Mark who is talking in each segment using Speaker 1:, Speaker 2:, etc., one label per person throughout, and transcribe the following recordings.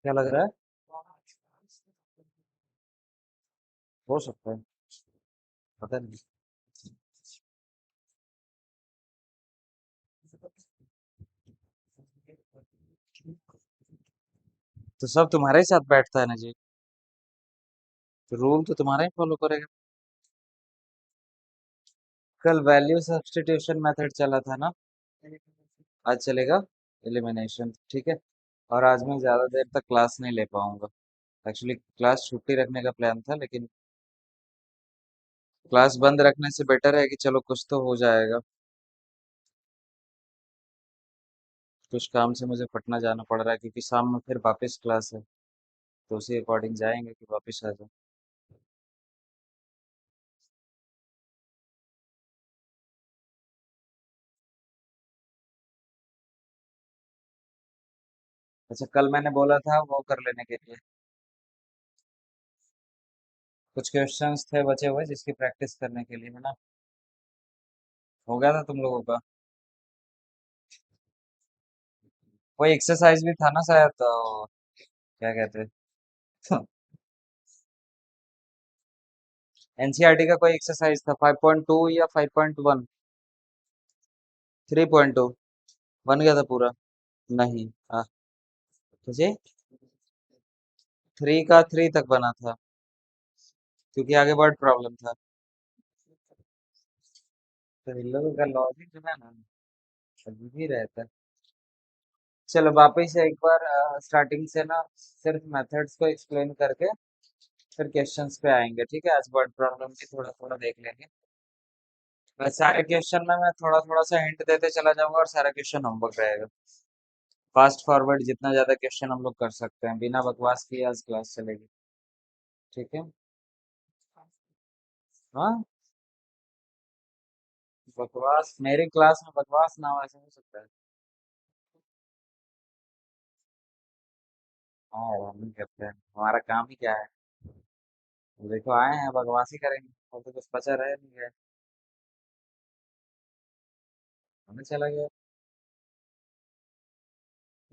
Speaker 1: क्या लग रहा है? हो सकता है। पता नहीं। तो सब तुम्हारे ही साथ बैठता है ना जी। तो रूल तो तुम्हारा ही फॉलो करेगा। कल वैल्यू सब्स्टिट्यूशन मेथड चला था ना। आज चलेगा एलिमिनेशन, ठीक है। और आज मैं ज्यादा देर तक क्लास नहीं ले पाऊंगा। एक्चुअली क्लास छुट्टी रखने का प्लान था, लेकिन क्लास बंद रखने से बेटर है कि चलो कुछ तो हो जाएगा। कुछ काम से मुझे पटना जाना पड़ रहा है, क्योंकि शाम में फिर वापस क्लास है। तो उसी अकॉर्डिंग जाएंगे कि वापस आ जाए। अच्छा, कल मैंने बोला था वो कर लेने के लिए। कुछ क्वेश्चंस थे बचे हुए जिसकी प्रैक्टिस करने के लिए, है ना। हो गया था तुम लोगों का। वो एक्सरसाइज भी था ना शायद, तो क्या कहते हैं। एनसीईआरटी का कोई एक्सरसाइज था 5.2 या 5.1? 3.2 बन गया था पूरा? नहीं। हाँ। तुझे 3 का 3 तक बना था, क्योंकि आगे वर्ड प्रॉब्लम था। तो इन लोगों का लॉजिक जो है ना, अजीब ही रहता है। चलो वापस से एक बार स्टार्टिंग से ना, सिर्फ मेथड्स को एक्सप्लेन करके फिर क्वेश्चंस पे आएंगे, ठीक है। आज वर्ड प्रॉब्लम भी थोड़ा थोड़ा देख लेंगे। सारे क्वेश्चन में मैं थोड़ा थोड़ा सा हिंट देते चला जाऊंगा, और सारा क्वेश्चन होमवर्क रहेगा। फास्ट फॉरवर्ड जितना ज्यादा क्वेश्चन हम लोग कर सकते हैं बिना बकवास किए, आज क्लास चलेगी। ठीक है। हाँ। बकवास मेरी क्लास में बकवास ना हो, ऐसा हो सकता है? हाँ यार, हम नहीं करते हैं, हमारा काम ही क्या है। देखो आए हैं बकवास ही करेंगे, और तो कुछ बचा रहे नहीं गए। हमें चला गया।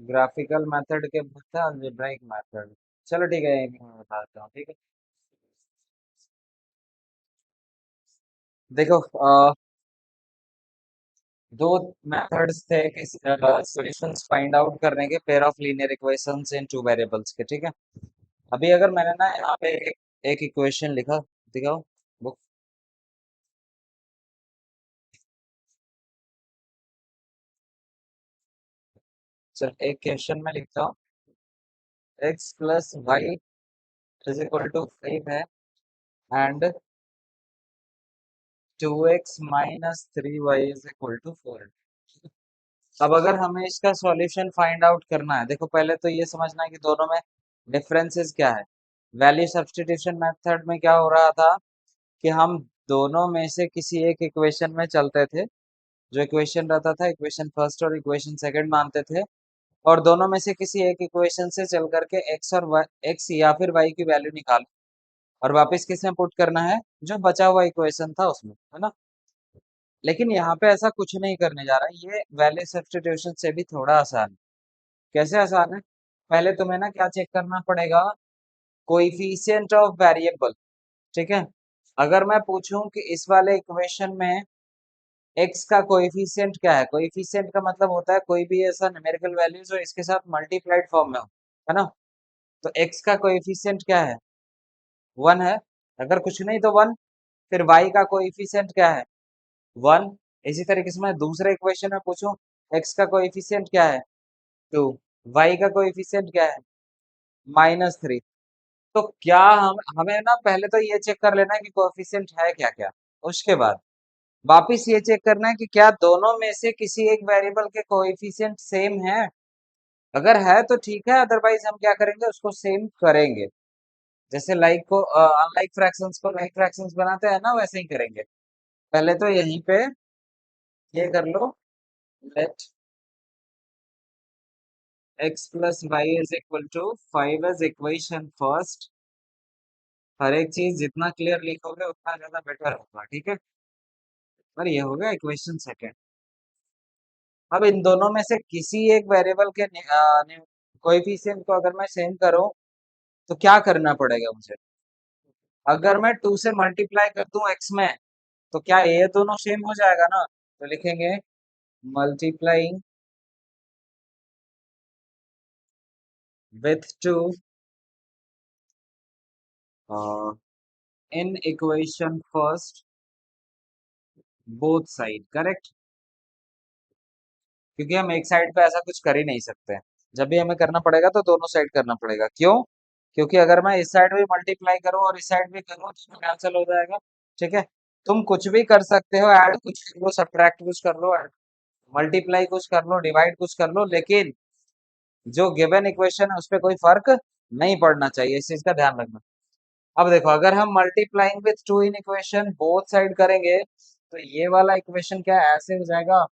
Speaker 1: ग्राफिकल मेथड के बता अल्जेब्राइक मेथड। चलो ठीक है, एक मैं बताता हूँ, ठीक है। देखो, दो मेथड्स थे सॉल्यूशंस फाइंड आउट करने के, pair of linear equations in two variables के, ठीक है। अभी अगर मैंने ना यहाँ पे एक इक्वेशन लिखा, दिखाओ बुक। चल एक क्वेश्चन में लिखता हूँ। X plus Y is equal to 5 है, and 2x minus 3y is equal to 4। अब अगर हमें इसका सॉल्यूशन फाइंड आउट करना है, देखो पहले तो ये समझना है कि दोनों में डिफरेंसेस क्या है। वैल्यू सब्स्टिट्यूशन मेथड में क्या हो रहा था कि हम दोनों में से किसी एक इक्वेशन में चलते थे। जो इक्वेशन रहता था, इक्वेशन फर्स्ट और इक्वेशन सेकंड मानते थे, और दोनों में से किसी एक इक्वेशन से चल करके एक्स और एक्स या फिर वाई की वैल्यू निकाल, और वापस किसमें पुट करना है, जो बचा हुआ इक्वेशन था उसमें, है ना। लेकिन यहाँ पे ऐसा कुछ नहीं करने जा रहा है, ये वैल्यू सब्स्टिट्यूशन से भी थोड़ा आसान है। कैसे आसान है? पहले तुम्हें ना क्या चेक करना पड़ेगा, कोइफिशिएंट ऑफ वेरिएबल, ठीक है। अगर मैं पूछूं कि इस वाले इक्वेशन में एक्स का कोएफिशिएंट क्या है, कोएफिशिएंट का मतलब होता है कोई भी ऐसा न्यूमेरिकल वैल्यू जो इसके साथ मल्टीप्लाइड फॉर्म में हो, है ना। तो एक्स का कोएफिशिएंट क्या है? 1 है। अगर कुछ नहीं तो 1। फिर वाई का कोएफिशिएंट क्या है? 1। इसी तरीके से मैं दूसरे इक्वेशन में पूछूं, एक्स का कोएफिशिएंट क्या है? 2। वाई का कोएफिशिएंट क्या है? -3। तो क्या हम हमें ना पहले तो ये चेक कर लेना है कि कोएफिशिएंट है क्या क्या। उसके बाद वापिस ये चेक करना है कि क्या दोनों में से किसी एक वेरिएबल के कोएफिशिएंट सेम है। अगर है तो ठीक है, अदरवाइज हम क्या करेंगे, उसको सेम करेंगे। जैसे लाइक को अनलाइक फ्रैक्शंस को लाइक फ्रैक्शंस बनाते हैं ना, वैसे ही करेंगे। पहले तो यहीं पे ये कर लो, let x plus Y is equal to 5 as equation first. हर एक चीज जितना क्लियर लिखोगे उतना ज्यादा बेटर होगा, ठीक है। और ये हो गया इक्वेशन सेकंड। अब इन दोनों में से किसी एक वेरिएबल के कोएफिशिएंट को अगर मैं सेम करूं तो क्या करना पड़ेगा मुझे? अगर मैं 2 से मल्टीप्लाई कर दूं x में तो क्या ये दोनों सेम हो जाएगा ना? तो लिखेंगे multiplying with 2 in equation first both side, correct? क्योंकि हम एक साइड पे ऐसा कुछ कर ही नहीं सकते। जब भी हमें करना पड़ेगा तो दोनों साइड करना पड़ेगा। क्यों? क्योंकि अगर मैं इस साइड भी मल्टीप्लाई करूं और इस साइड भी करूं तो कैंसिल हो जाएगा। ठीक है? तुम कुछ भी कर सकते हो, ऐड कुछ कर लो, सब्ट्रैक्ट कुछ कर लो, मल्टीप्लाई कुछ कर लो, डिवाइड कुछ कर लो, लेकिन जो गिवन इक्वेशन है उस पर कोई फर्क नहीं पड़ना चाहिए। इस चीज का ध्यान रखना। अब देखो, अगर हम multiplying with to in equation both side करेंगे तो ये वाला इक्वेशन क्या है? ऐसे हो जाएगा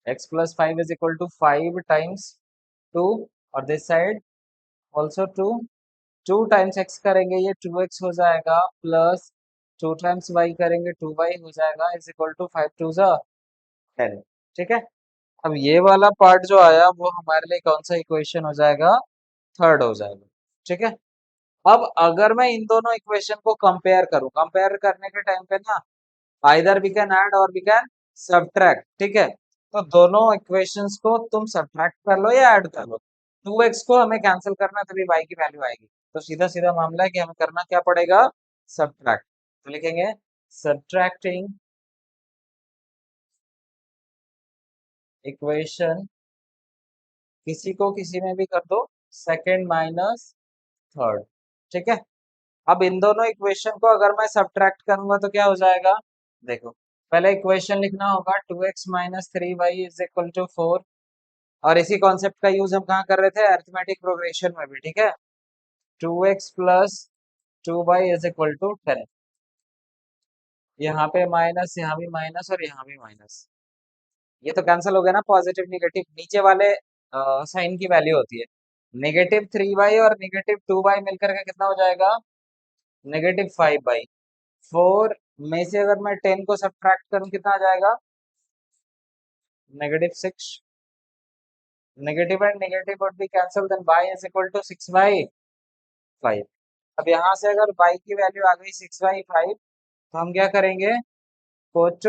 Speaker 1: x plus 5 is equal to 5 times 2, और this side also 2। 2 times x करेंगे ये 2x हो जाएगा, प्लस 2 टाइम्स y करेंगे 2y हो जाएगा, इज इक्वल टू 5 टू ज़ा 10। ठीक है? अब ये वाला पार्ट जो आया वो हमारे लिए कौन सा इक्वेशन हो जाएगा? थर्ड हो जाएगा। ठीक है? अब अगर मैं इन दोनों इक्वेशन को कंपेयर करूं, कंपेयर करने के टाइम पे ना आइदर वी कैन ऐड और वी कैन सब्ट्रैक्ट। ठीक है? तो दोनों इक्वेशंस को तुम सब्ट्रैक्ट कर लो या ऐड कर लो। 2x को हमें कैंसिल करना है तभी y की वैल्यू आएगी। तो सीधा सीधा मामला है कि हमें करना क्या पड़ेगा? सब्ट्रैक्ट। तो लिखेंगे सब्ट्रैक्टिंग इक्वेशन, किसी को किसी में भी कर दो, सेकंड माइनस थर्ड। ठीक है? अब इन दोनों इक्वेशन को अगर मैं सब्ट्रैक्ट करूंगा तो क्या हो जाएगा? देखो, पहले इक्वेशन लिखना होगा 2x minus 3y is equal to 4। और इसी कॉन्सेप्ट का यूज हम कहाँ कर रहे थे? अरिथमेटिक प्रोग्रेशन में भी। ठीक है? 2x plus 2y is equal to 10। यहाँ पे माइनस, यहाँ भी माइनस और यहाँ भी माइनस। ये तो कैंसिल हो गया ना, पॉजिटिव निगेटिव नीचे वाले साइन की वैल्यू होती है। -3y और -2y मिलकर के कितना हो जाएगा? -5y। 4 में से अगर मैं 10 को सब्ट्रैक्ट करूं कितना आ जाएगा? -6। Negative and negative would be cancel, then y is equal to 6/5। अब यहाँ से अगर y की वैल्यू आ गई 6/5 तो हम क्या करेंगे? Put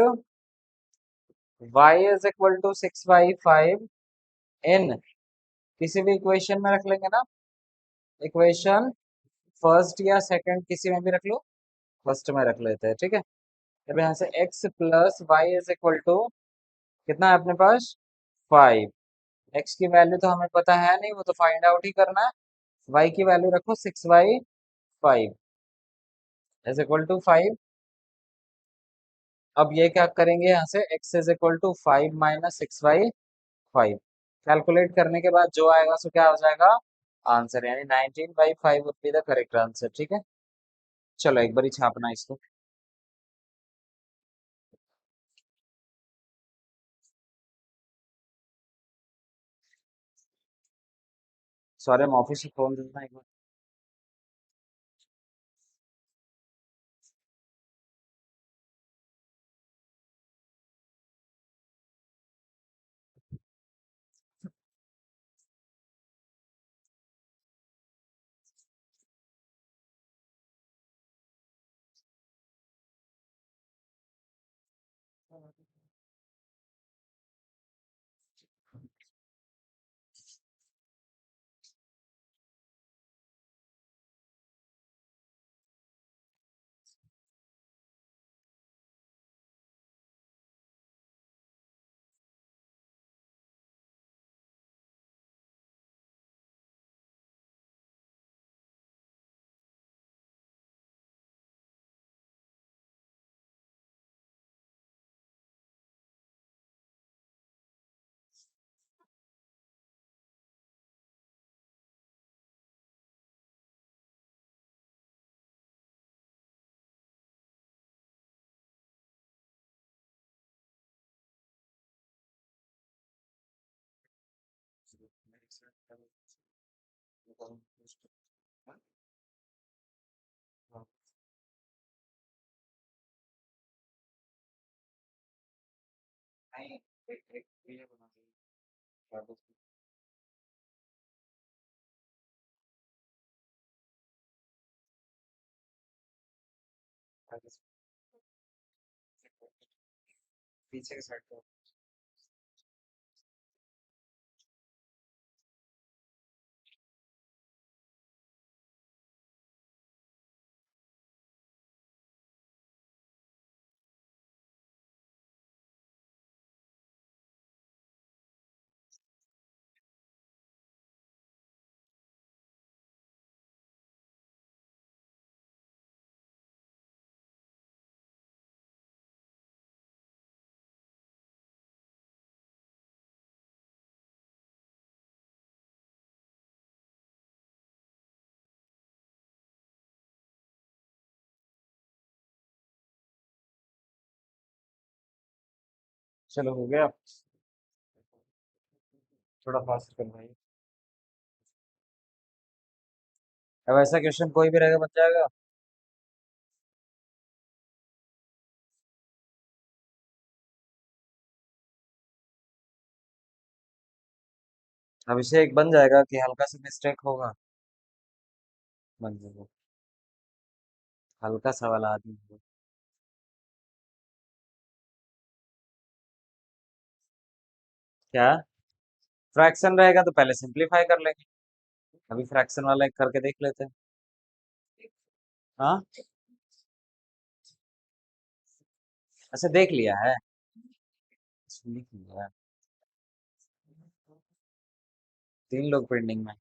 Speaker 1: y is equal to 6/5 in, किसी भी इक्वेशन में रख लेंगे ना, इक्वेशन फर्स्ट या सेकंड किसी में भी रख लो, फर्स्ट में रख लेते हैं। ठीक है? अब यहाँ से x plus Y is equal to कितना है अपने पास? 5। x की वैल्यू तो हमें पता है नहीं, वो तो फाइंड आउट ही करना है। y की वैल्यू रखो 6/5 इज इक्वल टू 5। अब ये क्या करेंगे? यहाँ से x is equal to 5 minus 6/5 calculate करने के बाद जो आएगा सो क्या हो जाएगा? आंसर, यानी 19/5 would be the correct answer. ठीक है? चलो एक बार ही छापना इसको। सॉरी, हम ऑफिस से फोन देना एक बार। नहीं, एक एक ये बना दो। पीछे के साइड को। चलो हो गया। थोड़ा फास्ट कर भाई। अब ऐसा क्वेश्चन कोई भी रहेगा बन जाएगा। अभिषेक बन जाएगा कि हल्का सा मिस्टेक होगा। बन जाएगा। हल्का सा वाला आदमी है। क्या? फ्रैक्शन रहेगा तो पहले सिंपलीफाई कर लेंगे। अभी फ्रैक्शन वाला एक करके देख लेते हैं। हाँ। अच्छा देख लिया है। लिख लिया है। 3 लोग पेंडिंग में हैं।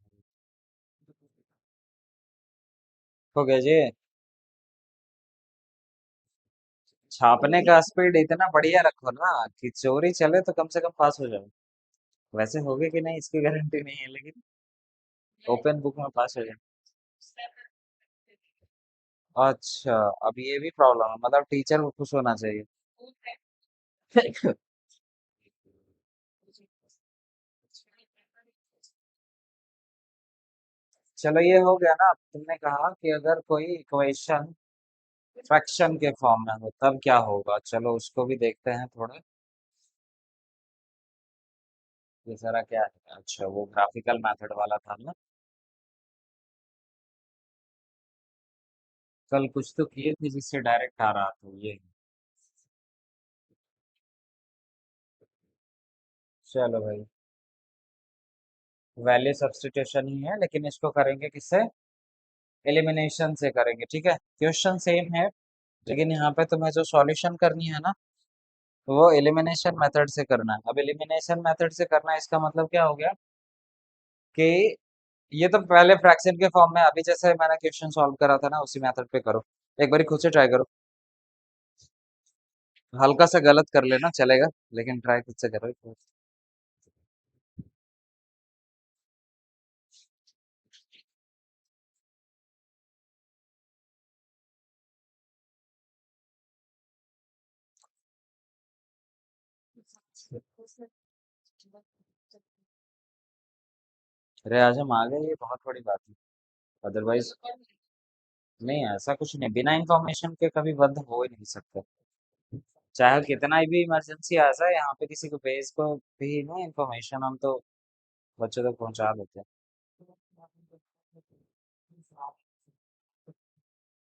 Speaker 1: हो गया जी। छापने का स्पीड इतना बढ़िया रखो ना कि चोरी चले तो कम से कम पास हो जाओ। वैसे होगे कि नहीं इसकी गारंटी नहीं है, लेकिन ओपन बुक में पास हो जाए। अच्छा। अब ये भी प्रॉब्लम है, मतलब टीचर को खुश होना चाहिए। चलो ये हो गया ना। तुमने कहा कि अगर कोई इक्वेशन फ्रैक्शन के फॉर्म में हो तब क्या होगा, चलो उसको भी देखते हैं थोड़ा। ये सारा क्या है? अच्छा वो ग्राफिकल मेथड वाला था ना। कल कुछ तो किए थे जिससे डायरेक्ट आ रहा था ये। चलो भाई। वैल्यू सब्स्टिट्यूशन ही है, लेकिन इसको करेंगे किससे? एलिमिनेशन से करेंगे, ठीक है। क्वेश्चन सेम है, लेकिन यहाँ पे तुम्हें जो सॉल्यूशन करनी है ना, वो एलिमिनेशन मेथड से करना है। अब एलिमिनेशन मेथड से करना है, इसका मतलब क्या हो गया कि ये तो पहले फ्रैक्शन के फॉर्म में, अभी जैसे मैंने क्वेश्चन सॉल्व करा था ना उसी मेथड पे करो। एक बारी खुद से ट्राई करो। हल्का सा गलत कर लेना चलेगा, लेकिन ट्राई खुद से करो। अरे आज हम आ गए, ये बहुत बड़ी बात है। अदरवाइज नहीं, ऐसा कुछ नहीं, बिना इंफॉर्मेशन के कभी बंद हो ही नहीं सकता। चाहे कितना भी इमरजेंसी आ जाए, यहाँ पे किसी को भेज को भी ना इंफॉर्मेशन हम तो बच्चों तक पहुंचा देते हैं।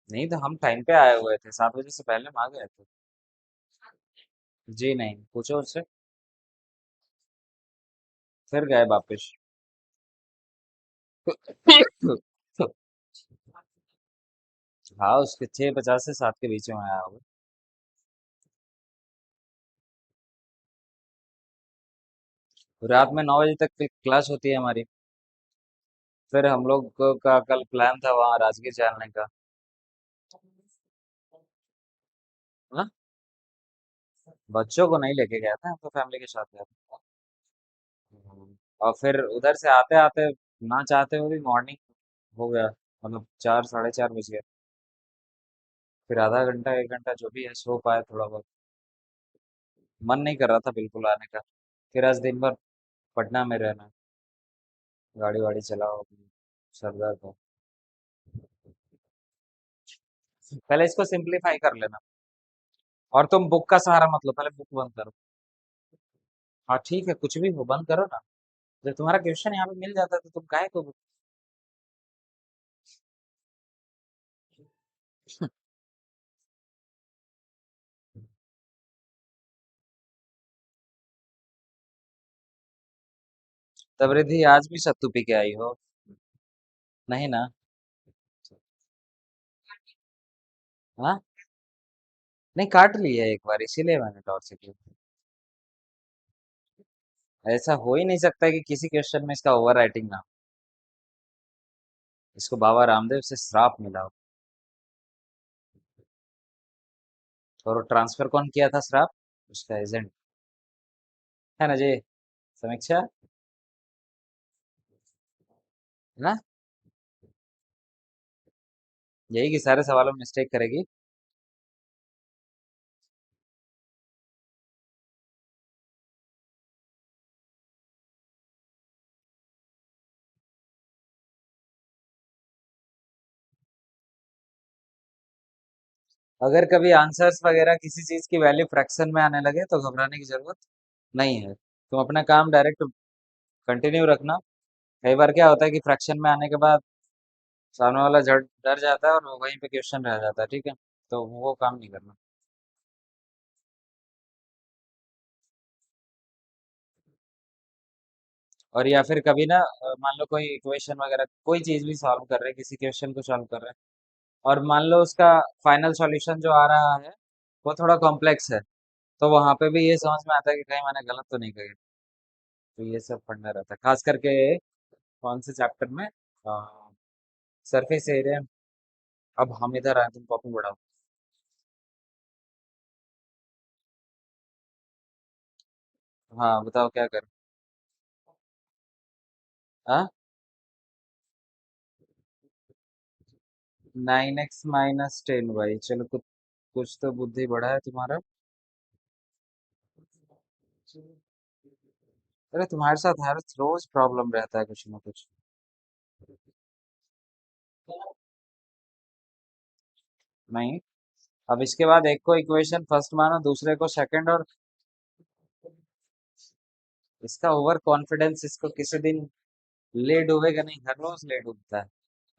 Speaker 1: नहीं तो हम टाइम पे आए हुए थे, 7 बजे से पहले हम आ गए थे। जी नहीं, पूछो उससे। फिर गए वापस। हाँ, उसके 6:50 से 7 के बीच में आया होगा। रात में 9 बजे तक क्लास होती है हमारी। फिर हम लोग का कल प्लान था वहाँ राजगीर जाने का। हाँ? बच्चों को नहीं लेके गया था, हम तो फैमिली के साथ गया था। और फिर उधर से आते आते ना चाहते हुए भी मॉर्निंग हो गया, मतलब 4 साढ़े 4 बज गए। फिर आधा घंटा 1 घंटा जो भी है सो पाए थोड़ा बहुत। मन नहीं कर रहा था बिल्कुल आने का। फिर आज दिन भर पटना में रहना, गाड़ी वाड़ी चलाओ, सर दर्द हो। पहले इसको सिंप्लीफाई कर लेना। और तुम बुक का सहारा मत लो, पहले बुक बंद करो। हाँ ठीक है, कुछ भी हो बंद करो ना। जब तुम्हारा क्वेश्चन यहाँ पे मिल जाता तो तुम काहे को तब रिद्धि आज भी सत्तू पी के आई हो? नहीं ना? हाँ, नहीं काट ली है एक बार इसीलिए मैंने टॉर्च की। ऐसा हो ही नहीं सकता कि किसी क्वेश्चन में इसका ओवर राइटिंग ना हो। इसको बाबा रामदेव से श्राप मिला हो। और वो ट्रांसफर कौन किया था श्राप? उसका एजेंट, है ना जी? समीक्षा, है ना? यही कि सारे सवालों में मिस्टेक करेगी। अगर कभी आंसर्स वगैरह किसी चीज की वैल्यू फ्रैक्शन में आने लगे तो घबराने की जरूरत नहीं है। तुम अपना काम डायरेक्ट कंटिन्यू रखना। कई बार क्या होता है कि फ्रैक्शन में आने के बाद सामने वाला झट डर जाता है और वो वहीं पे क्वेश्चन रह जाता है, ठीक है? तो वो काम नहीं करना। और या फिर कभी ना मान लो कोई इक्वेशन वगैरह कोई चीज भी सॉल्व कर रहे हैं, किसी क्वेश्चन को सॉल्व कर रहे हैं, और मान लो उसका फाइनल सॉल्यूशन जो आ रहा है वो थोड़ा कॉम्प्लेक्स है, तो वहां पे भी ये समझ में आता है कि कहीं मैंने गलत तो नहीं कही। तो ये सब पढ़ना रहता है खास करके कौन से चैप्टर में, सरफेस एरिया। अब हम इधर आए, तुम कॉपी बढ़ाओ। हाँ बताओ क्या कर। हाँ, 9x - 10y, चलो कुछ तो बुद्धि बढ़ा है तुम्हारा। अरे तुम्हारे साथ हर रोज प्रॉब्लम रहता है कुछ ना कुछ। नहीं, अब इसके बाद एक को इक्वेशन फर्स्ट मानो, दूसरे को सेकंड, और इसका ओवर कॉन्फिडेंस इसको किसी दिन ले डूबेगा नहीं, हर रोज ले डूबता है।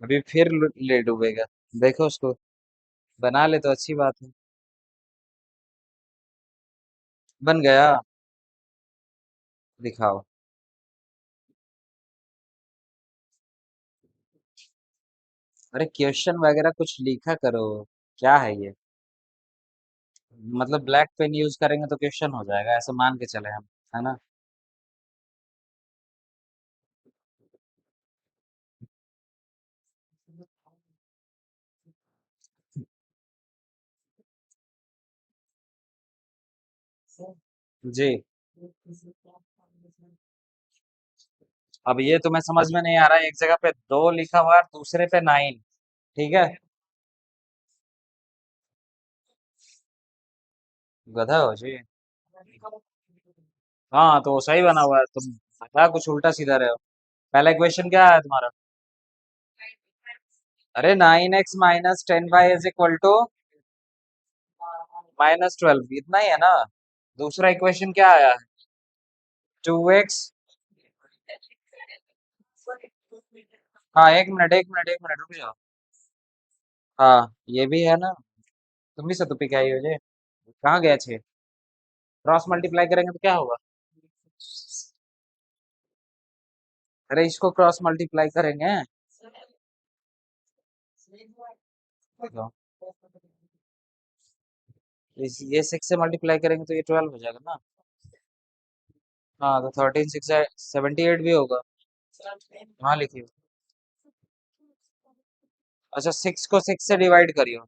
Speaker 1: अभी फिर ले डूबेगा। देखो उसको बना ले तो अच्छी बात है। बन गया? दिखाओ। अरे क्वेश्चन वगैरह कुछ लिखा करो। क्या है ये? मतलब ब्लैक पेन यूज करेंगे तो क्वेश्चन हो जाएगा, ऐसा मान के चले हम, है ना? जी। अब ये तुम्हें समझ में नहीं आ रहा है, एक जगह पे 2 लिखा हुआ है, दूसरे पे 9। ठीक है? गधा हो जी। हाँ तो वो सही बना हुआ है, तुम क्या कुछ उल्टा सीधा रहे हो। पहला क्वेश्चन क्या है तुम्हारा? अरे 9x - 10y is equal to -12, इतना ही है ना? दूसरा इक्वेशन क्या आया है? 2x। हाँ, एक मिनट एक मिनट एक मिनट रुक जाओ। हाँ ये भी है ना? तुम भी सतुपी क्या ही हो जे? कहाँ गया छे? क्रॉस मल्टीप्लाई करेंगे तो क्या होगा? अरे इसको क्रॉस मल्टीप्लाई करेंगे। देखो, ये 6 से मल्टीप्लाई करेंगे तो ये 12 हो जाएगा ना? हाँ तो 13 6 78 भी होगा। हाँ लिखिए। अच्छा 6 को 6 से डिवाइड करियो।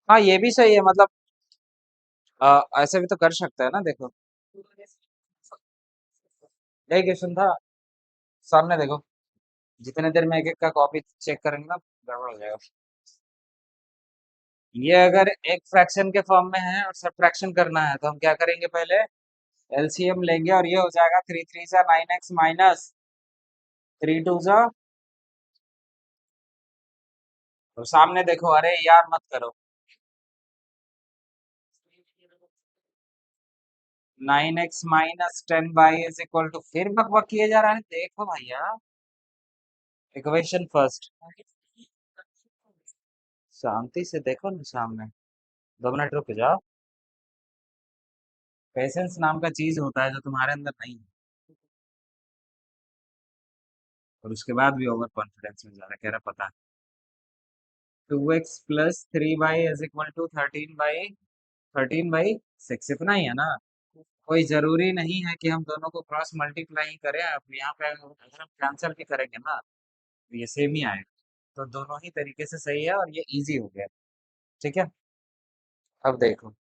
Speaker 1: हाँ ये भी सही है, मतलब ऐसे भी तो कर सकता है ना, देखो। यही क्वेश्चन था। सामने देखो। जितने देर में एक एक का कॉपी चेक करेंगे ना, गड़बड़ हो जाएगा। ये अगर एक फ्रैक्शन के फॉर्म में है और सबट्रैक्शन करना है तो हम क्या करेंगे, पहले एलसीएम लेंगे, और ये हो जाएगा 3 3 जा 9x - 3 2 जा। और सामने देखो, अरे यार मत करो। 9x - 10y is equal to, फिर बक बक किए जा रहा है, देखो भैया। Equation first. शांति से देखो ना सामने। 2 मिनट रुक जाओ। पेशेंस नाम का चीज होता है जो तुम्हारे अंदर नहीं है। और उसके बाद भी ओवर कॉन्फिडेंस में जा रहा है, कह रहा पता 2x+3y इज इक्वल टू 13/6 इतना ही है ना। कोई जरूरी नहीं है कि हम दोनों को क्रॉस मल्टीप्लाई ही करें, अब यहाँ पे अगर हम कैंसिल भी करेंगे ना तो ये सेम ही आएगा। तो दोनों ही तरीके से सही है और ये इजी हो गया। ठीक है, अब देखो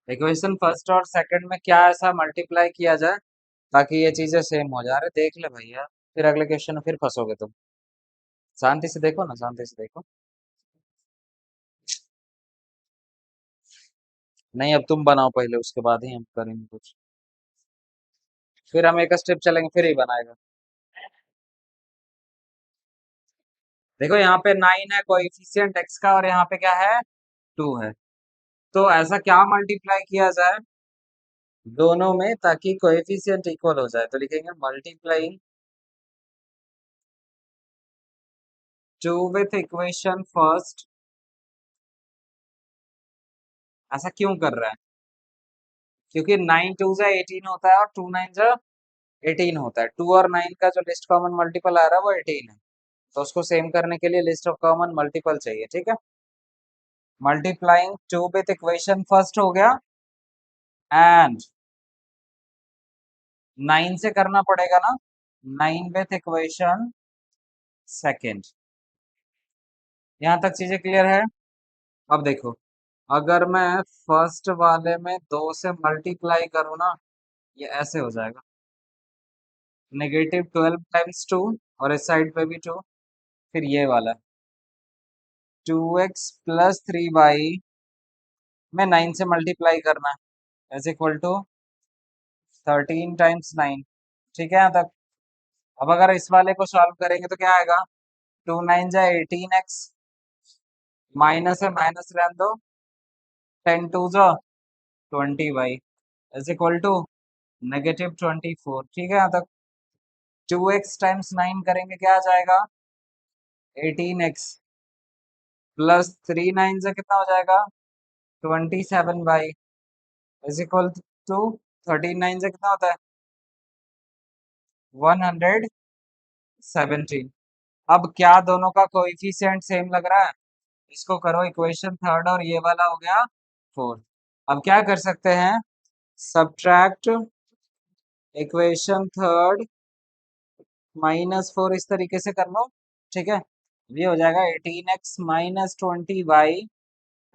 Speaker 1: इक्वेशन फर्स्ट और सेकंड में क्या ऐसा मल्टीप्लाई किया जाए ताकि ये चीजें सेम हो जा रहे, देख ले भैया, फिर अगले क्वेश्चन में फिर फंसोगे तुम। शांति से देखो ना, शांति से देखो। नहीं, अब तुम बनाओ पहले, उसके बाद ही हम करेंगे कुछ। फिर हम एक स्टेप चलेंगे फिर ही बनाएगा। देखो यहाँ पे 9 है कोएफिशिएंट एक्स का, और यहाँ पे क्या है 2 है। तो ऐसा क्या मल्टीप्लाई किया जाए दोनों में ताकि कोएफिशिएंट इक्वल हो जाए, तो लिखेंगे मल्टीप्लाइंग 2 विथ इक्वेशन फर्स्ट। ऐसा क्यों कर रहा है, क्योंकि 9 टू जा 18 होता है और 2 9 जा 18 होता है। 2 और 9 का जो लिस्ट कॉमन मल्टीपल आ रहा है वो 18 है, तो उसको सेम करने के लिए लिस्ट ऑफ कॉमन मल्टीपल चाहिए। ठीक है, मल्टीप्लाइंग 2 विथ इक्वेशन फर्स्ट हो गया, एंड 9 से करना पड़ेगा ना, 9 विथ इक्वेशन सेकेंड। यहां तक चीजें क्लियर है। अब देखो, अगर मैं फर्स्ट वाले में 2 से मल्टीप्लाई करूँ ना, ये ऐसे हो जाएगा -12 टाइम्स 2, और इस साइड पे भी 2, फिर ये वाला 2x+3y में 9 से मल्टीप्लाई करना है इज इक्वल टू 13 टाइम्स 9। ठीक है यहाँ तक। अब अगर इस वाले को सॉल्व करेंगे तो क्या आएगा, 2 9 जा 18x, माइनस है माइनस रहने दो, 10 2 जा 20y इज इक्वल टू -24। ठीक है यहाँ तक। 2x टाइम्स 9 करेंगे क्या आ जाएगा 18x, प्लस 3 9 से कितना हो जाएगा 27y इज इक्वल टू 13 9 से कितना होता है 117। अब क्या दोनों का कोएफिशिएंट सेम लग रहा है, इसको करो इक्वेशन थर्ड, और ये वाला हो गया फोर्थ। अब क्या कर सकते हैं, सब्ट्रैक्ट इक्वेशन थर्ड -4 इस तरीके से कर लो। ठीक है, ये हो जाएगा 18x minus 20y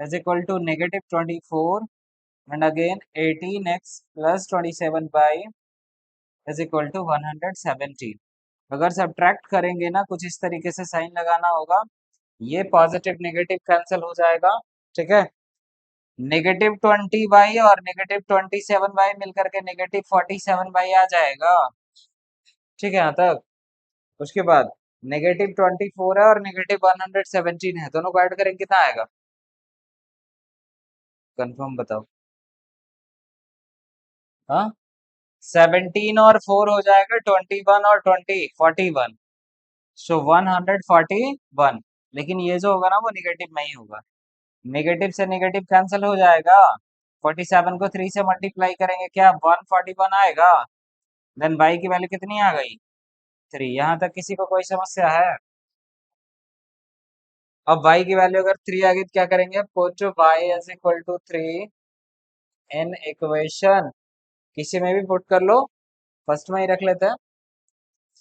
Speaker 1: is equal to -24, and again 18x plus 27y is equal to 117। अगर सब्ट्रैक्ट करेंगे ना, कुछ इस तरीके से साइन लगाना होगा, ये पॉजिटिव नेगेटिव कैंसिल हो जाएगा। ठीक है, -20y और -27y मिलकर के -47y आ जाएगा। ठीक है यहाँ तक। उसके बाद -24 है और -117 है, दोनों को ऐड करेंगे कितना आएगा, कंफर्म बताओ। हाँ, 17 और 4 हो जाएगा 21 और 20 41, सो 141। लेकिन ये जो होगा ना वो निगेटिव में ही होगा, नेगेटिव से नेगेटिव कैंसिल हो जाएगा। 47 को 3 से मल्टीप्लाई करेंगे क्या 141 आएगा, देन y की वैल्यू कितनी आ गई 3। यहाँ तक किसी को कोई समस्या है। अब y की वैल्यू अगर 3 आ गई तो क्या करेंगे, put y is equal to 3 in equation, किसी में भी पुट कर लो, फर्स्ट में ही रख लेते हैं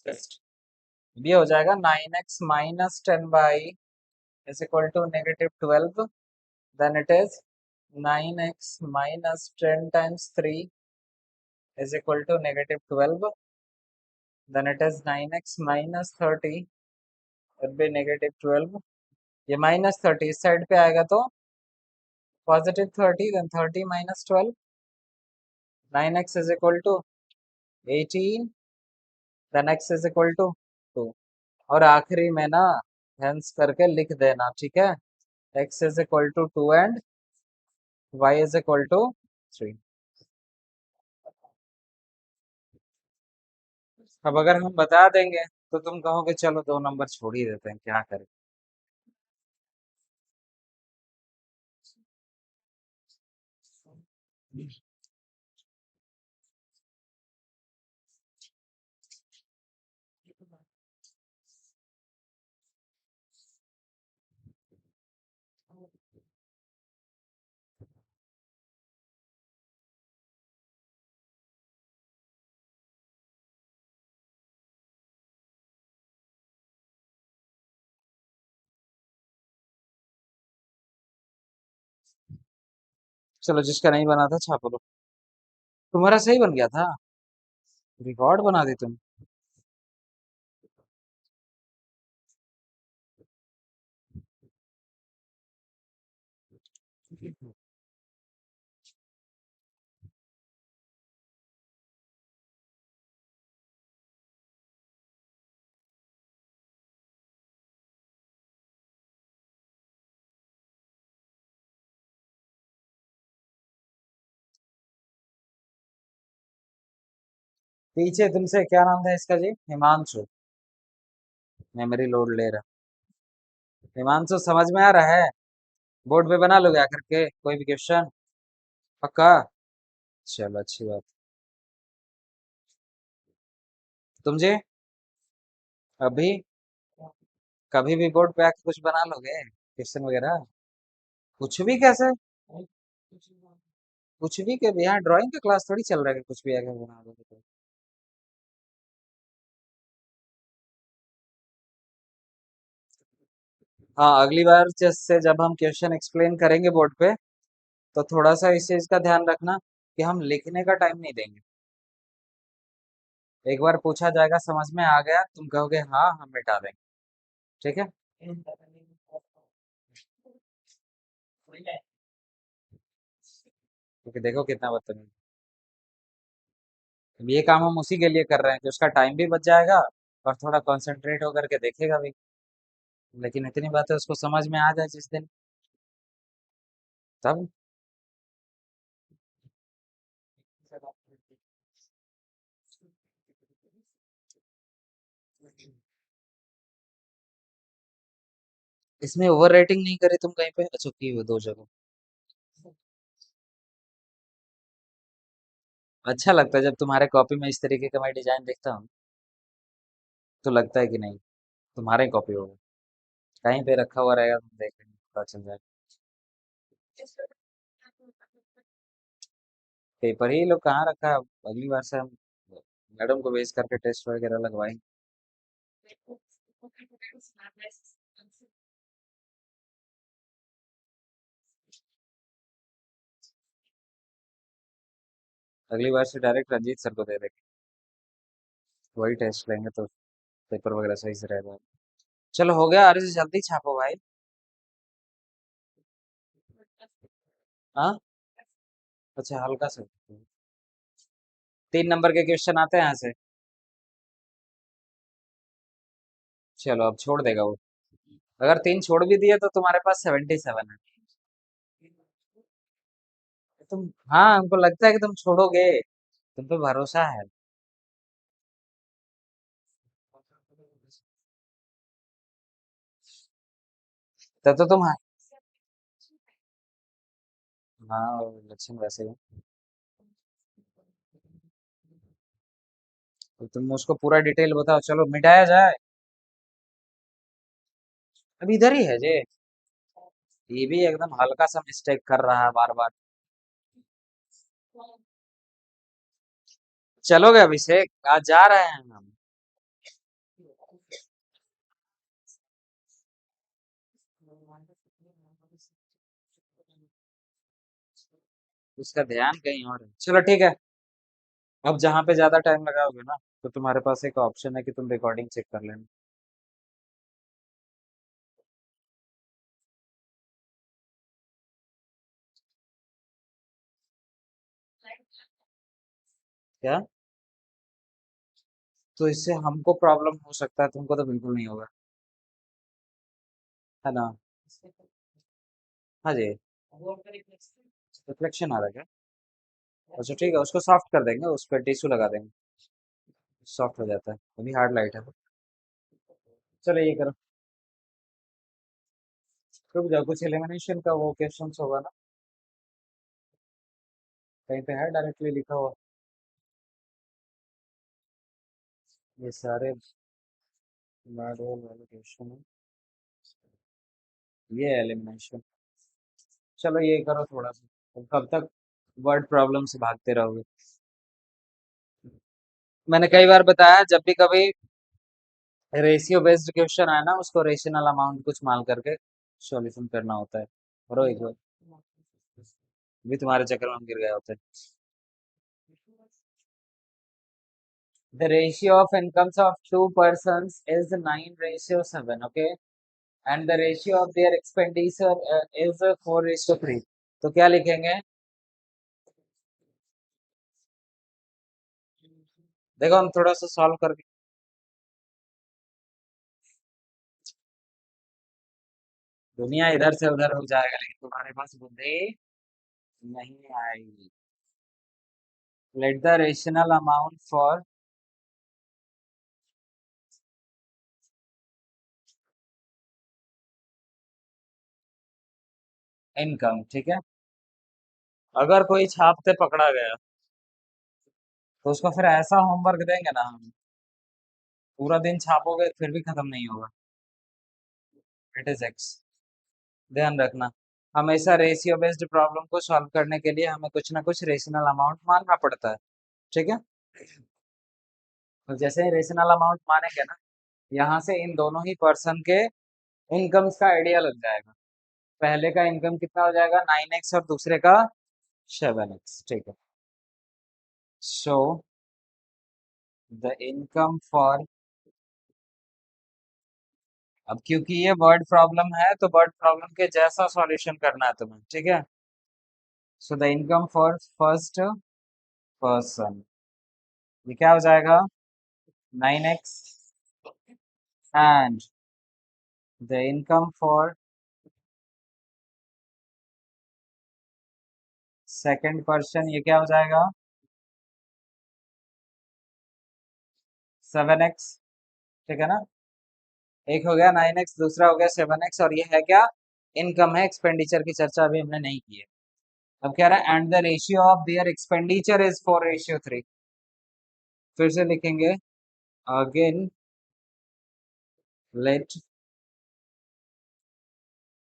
Speaker 1: फर्स्ट। ये हो जाएगा 9x minus 10y is equal to -12, then it is 9x minus 10 times 3 is equal to -12, then it is 9x minus 30 would be -12। ये -30 इस साइड पे आएगा तो +30, then 30 minus 12, 9x is equal to 18, then x is equal to 2। और आखिरी में ना hence करके लिख देना, ठीक है, x is equal to 2 and y is equal to 3। अब अगर हम बता देंगे तो तुम कहोगे चलो 2 नंबर छोड़ ही देते हैं, क्या करें। चलो जिसका नहीं बना था छाप लो। तुम्हारा सही बन गया था। रिकॉर्ड बना दी तुम। पीछे तुमसे क्या नाम था इसका जी? हिमांशु। मेमोरी लोड ले रहा। हिमांशु समझ में आ रहा है? बोर्ड पे बना लोगे आकर के कोई भी क्वेश्चन? पक्का? चलो अच्छी बात। तुम जी अभी कभी भी बोर्ड पे आके कुछ बना लोगे क्वेश्चन वगैरह? कुछ भी कैसे? कुछ भी के यहाँ ड्राइंग का क्लास थोड़ी चल रहा है कि कुछ भी आके बना दोगे तो। हाँ अगली बार जैसे जब हम क्वेश्चन एक्सप्लेन करेंगे बोर्ड पे तो थोड़ा सा इस चीज का ध्यान रखना कि हम लिखने का टाइम नहीं देंगे। एक बार पूछा जाएगा समझ में आ गया तुम कहोगे हाँ हम मिटा देंगे। ठीक है। क्योंकि देखो कितना बदतमीज। अब ये काम हम उसी के लिए कर रहे हैं कि उसका टाइम भी बच जाएगा और थोड़ा कंसंट्रेट होकर के देखेगा भी। लेकिन इतनी बात है उसको समझ में आ जाए जिस दिन तब। इसमें ओवर रेटिंग नहीं करी तुम कहीं पे? अच्छा की हो दो जगह। अच्छा लगता है जब तुम्हारे कॉपी में इस तरीके का मैं डिजाइन देखता हूँ तो लगता है कि नहीं तुम्हारा ही कॉपी होगा। कहीं पे रखा हुआ रहेगा तुम देख लेंगे पता चल जाएगा। पेपर ही लोग कहाँ रखा है अब अगली बार से हम मैडम को भेज करके टेस्ट वगैरह लगवाएंगे। अगली बार से डायरेक्ट रंजीत सर को दे देंगे। वही टेस्ट लेंगे तो पेपर वगैरह सही से रहेगा। चलो हो गया अरे जल्दी छापो भाई। हाँ। अच्छा हल्का सा। 3 नंबर के क्वेश्चन आते हैं यहाँ से। चलो अब छोड़ देगा वो। अगर 3 छोड़ भी दिए तो तुम्हारे पास 77 है। तुम हाँ हमको लगता है कि तुम छोड़ोगे। तुम पे भरोसा है। तब तो तुम हाँ लक्षण वैसे ही। तो तुम उसको पूरा डिटेल बताओ चलो मिटाया जाए। अब इधर ही है जे। ये भी एकदम हल्का सा मिस्टेक कर रहा है बार बार। चलोगे अभिषेक आज जा रहे हैं हम। उसका ध्यान कहीं और है। चलो ठीक है। अब जहाँ पे ज्यादा टाइम लगाओगे ना तो तुम्हारे पास एक ऑप्शन है कि तुम रिकॉर्डिंग चेक कर लेना। क्या? तो इससे हमको प्रॉब्लम हो सकता है तुमको तो बिल्कुल नहीं होगा। है ना? हाँ जी। रिफ्लेक्शन आ रहा है क्या? अच्छा ठीक है उसको सॉफ्ट कर देंगे उस पर टिश्यू लगा देंगे। सॉफ्ट हो जाता है अभी हार्ड लाइट है। चलो ये करो। रुक जाओ कुछ एलिमिनेशन का वो क्वेश्चन होगा ना। कहीं पे है डायरेक्टली लिखा हुआ? ये सारे मॉड्यूल वाले क्वेश्चन है। ये एलिमिनेशन। चलो ये करो थोड़ा सा। तुम कब तक वर्ड प्रॉब्लम से भागते रहोगे? मैंने कई बार बताया जब भी कभी रेशियो बेस्ड क्वेश्चन आए ना उसको रेशनल अमाउंट कुछ मान करके सॉल्यूशन करना होता है। करो एक बार। भी तुम्हारे चक्कर में हम गिर गए होते। The ratio of incomes of two persons is 9:7, okay? And the ratio of their expenditure is 4:3. तो क्या लिखेंगे? देखो हम थोड़ा सा सॉल्व करके, दुनिया इधर से उधर हो जाएगा लेकिन तुम्हारे पास बुद्धि नहीं आएगी। Let the rational amount for income, ठीक है? अगर कोई छापते पकड़ा गया तो उसको फिर ऐसा होमवर्क देंगे ना हम, पूरा दिन छापोगे फिर भी खत्म नहीं होगा। It is x. ध्यान रखना, हमेशा रेशियो बेस्ड प्रॉब्लम को सॉल्व करने के लिए हमें कुछ ना कुछ रेशनल अमाउंट मानना पड़ता है, ठीक है? तो जैसे ही रेशनल अमाउंट मानेंगे ना, यहाँ से इन दोनों ही पर्सन के इनकम्स का आइडिया लग जाएगा। पहले का इनकम कितना हो जाएगा 9x और दूसरे का 7x, ठीक है? सो द इनकम फॉर, अब क्योंकि ये वर्ड प्रॉब्लम है तो वर्ड प्रॉब्लम के जैसा सॉल्यूशन करना है तुम्हें, ठीक है? So the income for first person, ये क्या हो जाएगा 9x, and the income for second person, ये क्या हो जाएगा 7x, ठीक है ना? एक हो गया 9x, दूसरा हो गया 7x, और ये है क्या, इनकम है, एक्सपेंडिचर की चर्चा अभी हमने नहीं की है। अब कह रहा है and the ratio of their expenditure is 4:3। फिर से लिखेंगे, again let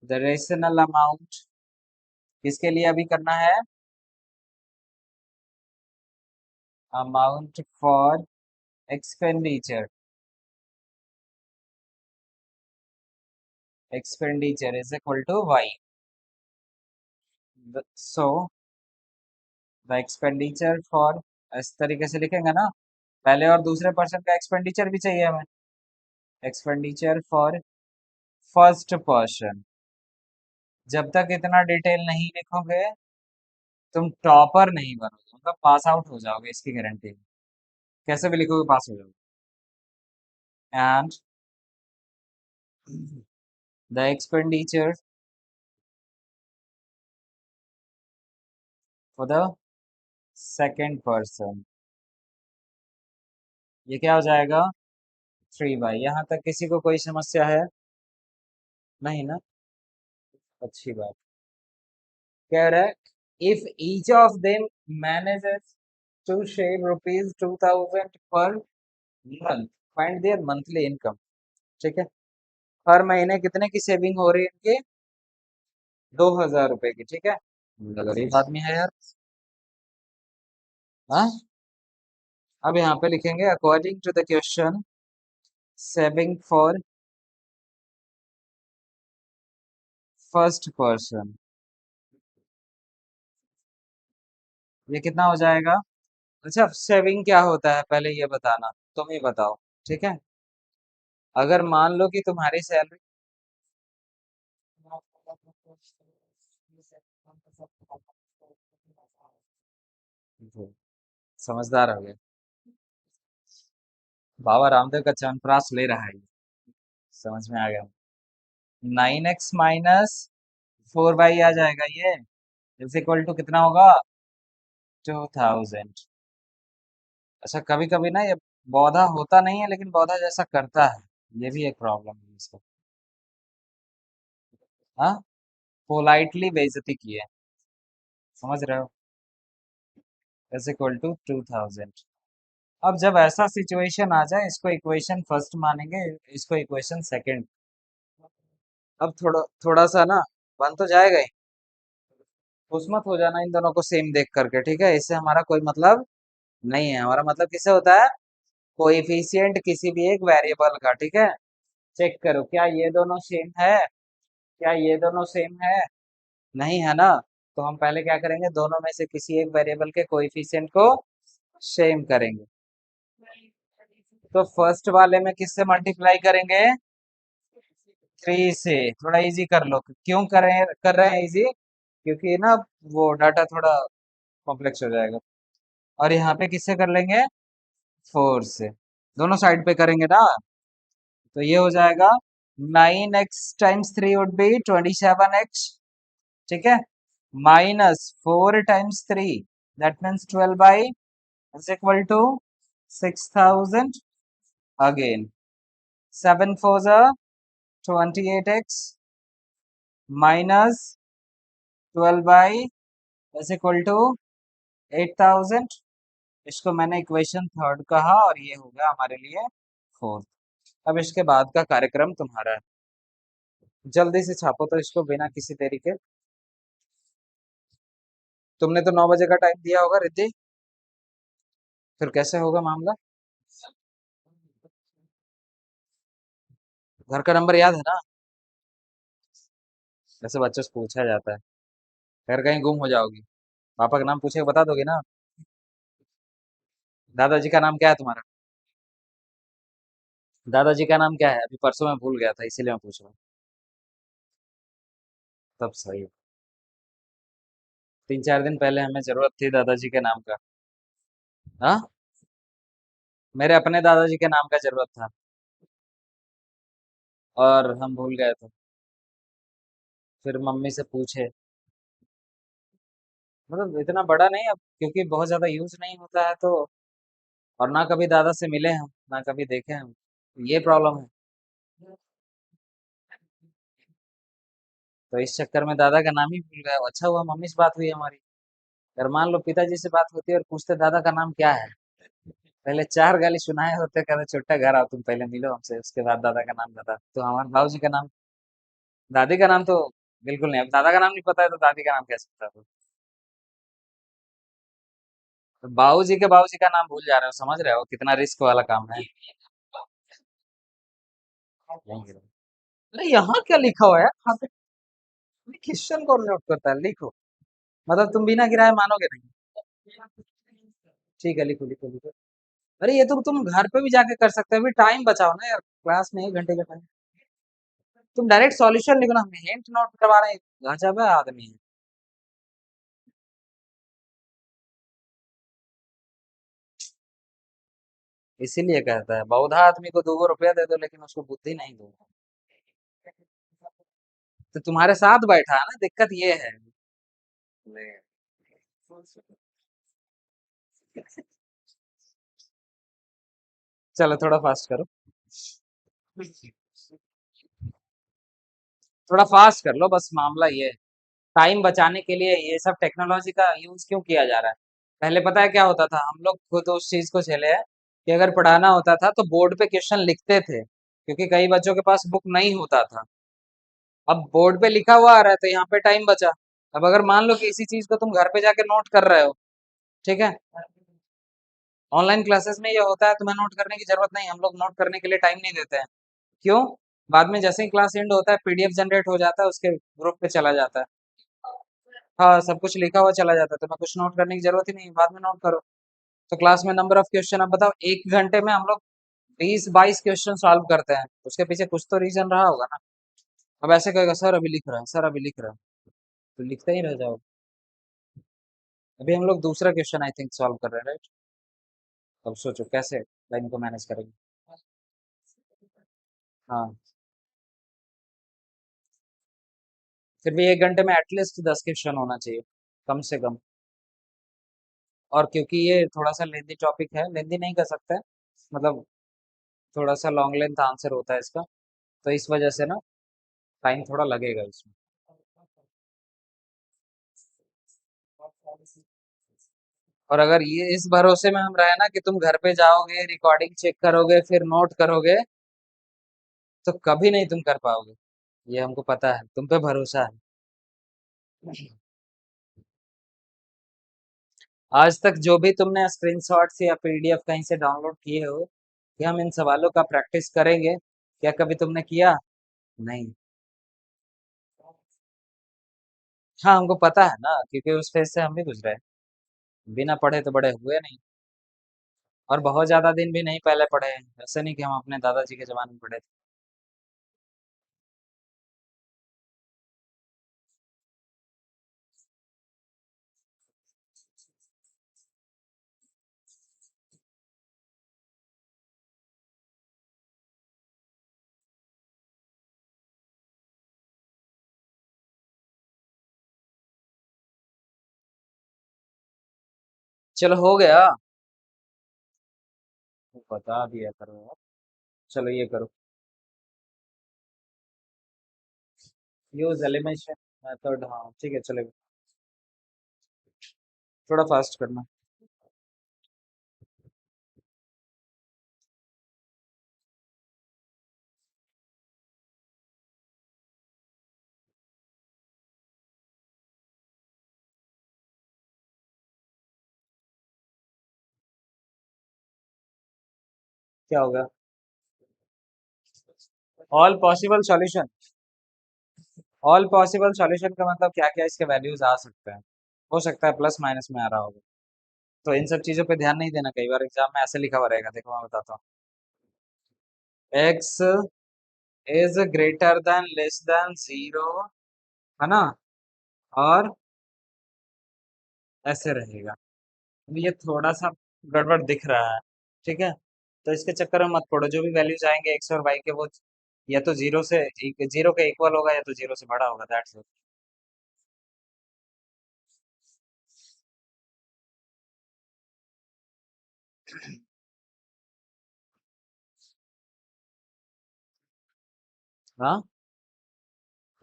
Speaker 1: the rational amount, किसके लिए अभी करना है, amount for expenditure, expenditure is equal to y। So the expenditure for, इस तरीके से लिखेंगे ना, पहले और दूसरे पर्सन का एक्सपेंडिचर भी चाहिए हमें, एक्सपेंडिचर फॉर फर्स्ट पर्सन। जब तक इतना डिटेल नहीं लिखोगे तुम टॉपर नहीं बनोगे, मतलब पास आउट हो जाओगे, इसकी गारंटी है। कैसे भी लिखोगे पास हो जाओगे। And the expenditure for the second person, ये क्या हो जाएगा 3/, यहाँ तक किसी को कोई समस्या है? नहीं ना? अच्छी बात। कह रहा है if each of them manages to save ₹2000 per month, find their monthly income, ठीक है? हर महीने कितने की सेविंग हो रही है इनकी, ₹2000 की, ठीक है? गरीब आदमी है यार। हाँ, अब यहाँ पे लिखेंगे according to the question, saving for first person, ये कितना हो जाएगा? अच्छा, सेविंग क्या होता है पहले ये बताना, तुम ही बताओ, ठीक है? अगर मान लो कि तुम्हारी सैलरी, समझदार हो गए, बाबा रामदेव का च्यवनप्राश ले रहा है ये, समझ में आ गया। 9x - 4y आ जाएगा ये, इज इक्वल टू कितना होगा 2000। अच्छा, कभी कभी ना ये बौधा होता नहीं है लेकिन बौधा जैसा करता है, ये भी एक प्रॉब्लम है इसको। हाँ, पोलाइटली बेइज्जती की है, समझ रहे हो, इज इक्वल टू 2000। अब जब ऐसा सिचुएशन आ जाए, इसको इक्वेशन फर्स्ट मानेंगे, इसको इक्वेशन सेकंड। अब थोड़ा थोड़ा सा ना बन तो जाएगा ही, खुश मत हो जाना इन दोनों को सेम देख करके, ठीक है? इससे हमारा कोई मतलब नहीं है, हमारा मतलब किससे होता है, कोएफिशिएंट किसी भी एक वेरिएबल का, ठीक है? चेक करो क्या ये दोनों सेम है, क्या ये दोनों सेम है, नहीं है ना? तो हम पहले क्या करेंगे, दोनों में से किसी एक वेरिएबल के कोएफिशिएंट को सेम करेंगे। तो फर्स्ट वाले में किससे मल्टीप्लाई करेंगे, 3 से। थोड़ा इजी कर लो, क्यों कर रहे हैं इजी, क्योंकि ना वो डाटा थोड़ा कॉम्प्लेक्स हो जाएगा। और यहाँ पे किससे कर लेंगे, 4 से। दोनों साइड पे करेंगे ना, तो ये हो जाएगा 9x times 3 would be 27x, ठीक है, minus 4 times 3, that means 12 is equal to 6000 again. 7 4 28x minus 12 is equal to 8000। इसको मैंने इक्वेशन थर्ड कहा और ये हो गया हमारे लिए फोर्थ। अब इसके बाद का कार्यक्रम तुम्हारा है, जल्दी से छापो तो इसको बिना किसी देरी के। तुमने तो 9 बजे का टाइम दिया होगा रिद्धि, फिर कैसे होगा मामला। घर का नंबर याद है ना, वैसे बच्चों से पूछा जाता है, घर कहीं गुम हो जाओगी, पापा का नाम पूछे बता दोगे ना। दादाजी का नाम क्या है तुम्हारा, दादाजी का नाम क्या है, अभी परसों मैं भूल गया था इसीलिए मैं पूछ रहा हूँ। तब सही है। 3 4 दिन पहले हमें जरूरत थी दादाजी के नाम का। हाँ, मेरे अपने दादाजी के नाम का जरूरत था और हम भूल गए थे, फिर मम्मी से पूछे। मतलब इतना बड़ा नहीं अब, क्योंकि बहुत ज्यादा यूज नहीं होता है तो, और ना कभी दादा से मिले हम, ना कभी देखे हम, ये प्रॉब्लम है। तो इस चक्कर में दादा का नाम ही भूल गया। अच्छा हुआ मम्मी से बात हुई हमारी, अगर मान लो पिताजी से बात होती और पूछते दादा का नाम क्या है, पहले 4 गाली सुनाए होते, कहते छोटा घर आओ तुम पहले मिलो हमसे, उसके बाद दादा का नाम बता। तो हमारे बाबू जी का नाम, दादी का नाम तो बिल्कुल नहीं, अब दादा का नाम नहीं पता है तो दादी का नाम कैसे पता हो। तो बाबू जी का नाम भूल जा रहे हो, समझ रहे हो कितना रिस्क वाला काम है। अरे यहाँ क्या लिखा हुआ है यहाँ पे, क्वेश्चन कौन नोट करता है, लिखो। मतलब तुम बिना गिराए मानोगे नहीं। ठीक है, लिखो लिखो लिखो। अरे ये तो तुम घर पे भी जाके कर सकते हो, अभी टाइम बचाओ ना यार, क्लास में 1 घंटे का टाइम। तुम डायरेक्ट सॉल्यूशन लिखो ना, हम हिंट नोट करवा रहे हैं, गजब है आदमी है। इसीलिए कहता है बहुधा आदमी को 2 रुपया दे दो लेकिन उसको बुद्धि नहीं दो। तो तुम्हारे साथ बैठा है ना, दिक्कत ये है। चलो थोड़ा फास्ट करो, थोड़ा फास्ट कर लो बस, मामला ये है। टाइम बचाने के लिए ये सब टेक्नोलॉजी का यूज क्यों किया जा रहा है। पहले पता है क्या होता था, हम लोग खुद उस चीज को झेले हैं कि अगर पढ़ाना होता था तो बोर्ड पे क्वेश्चन लिखते थे, क्योंकि कई बच्चों के पास बुक नहीं होता था। अब बोर्ड पे लिखा हुआ आ रहा है तो यहाँ पे टाइम बचा। अब अगर मान लो कि इसी चीज को तुम घर पे जाके नोट कर रहे हो, ठीक है, ऑनलाइन क्लासेस में ये होता है तुम्हें नोट करने की जरूरत नहीं, हम लोग नोट करने के लिए टाइम नहीं देते हैं। क्यों, बाद में जैसे ही क्लास एंड होता है पीडीएफ जनरेट हो जाता है, उसके ग्रुप पे चला जाता है। हाँ, सब कुछ लिखा हुआ चला जाता है, तो मैं कुछ नोट करने की जरूरत ही नहीं, बाद में नोट करो। तो क्लास में नंबर ऑफ क्वेश्चन, अब बताओ 1 घंटे में हम लोग 20 22 क्वेश्चन सॉल्व करते हैं, उसके पीछे कुछ तो रीजन रहा होगा ना। अब ऐसे कहेगा सर अभी लिख रहा है, सर अभी लिख रहा है, तो लिखते ही रह जाओ। अभी हम लोग दूसरा क्वेश्चन आई थिंक सॉल्व कर रहे हैं, राइट। अब सोचो कैसे लाइन को मैनेज करेंगे। हाँ, फिर भी 1 घंटे में एटलीस्ट 10 क्वेश्चन होना चाहिए, कम से कम। और क्योंकि ये थोड़ा सा लेंदी टॉपिक है, लेंदी नहीं कर सकते, मतलब थोड़ा सा लॉन्ग लेंथ आंसर होता है इसका, तो इस वजह से ना टाइम थोड़ा लगेगा इसमें। और अगर ये इस भरोसे में हम रहे ना कि तुम घर पे जाओगे, रिकॉर्डिंग चेक करोगे, फिर नोट करोगे, तो कभी नहीं तुम कर पाओगे। ये हमको पता है, तुम पे भरोसा है। आज तक जो भी तुमने स्क्रीनशॉट्स या पीडीएफ कहीं से डाउनलोड किए हो कि हम इन सवालों का प्रैक्टिस करेंगे, क्या कभी तुमने किया, नहीं। हाँ हमको पता है ना, क्योंकि उस फेज से हम भी गुजरे हैं। बिना पढ़े तो बड़े हुए नहीं। और बहुत ज्यादा दिन भी नहीं पहले पढ़े हैं, ऐसे नहीं कि हम अपने दादाजी के जमाने में पढ़े थे। चलो हो गया। बता दिया करो आप। चलो ये करो। यूज एलिमिनेशन मेथड, हाँ ठीक है चलेगा। थोड़ा फास्ट करना। क्या होगा? All possible solution. All possible solution का मतलब क्या क्या इसके वैल्यूज आ सकते हैं? हो सकता है प्लस माइनस में आ रहा होगा। तो इन सब चीजों पे ध्यान नहीं देना, कई बार एग्जाम में ऐसे लिखा हुआ रहेगा, देखो मैं बताता हूँ। X is greater than less than zero, है ना? और ऐसे रहेगा। अब ये थोड़ा सा गड़बड़ दिख रहा है, ठीक है? तो इसके चक्कर में मत पड़ो, जो भी वैल्यूज आएंगे एक्स और वाई के, वो या तो जीरो से, जीरो के इक्वल होगा या तो जीरो से बड़ा होगा, दैट्स इट। हाँ,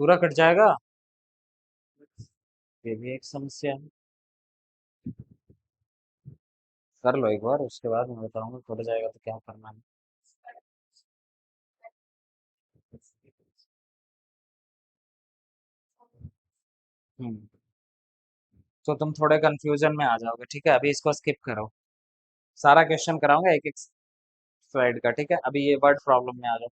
Speaker 1: पूरा कट जाएगा। ये भी एक समस्या है। कर लो एक बार, उसके बाद मैं बताऊंगा कट जाएगा तो क्या करना है। हम्म। तो तुम थोड़े कंफ्यूजन में आ जाओगे, ठीक है? अभी इसको स्किप करो। सारा क्वेश्चन कराऊंगा एक एक स्लाइड का, ठीक है? अभी ये वर्ड प्रॉब्लम में आ जाओ।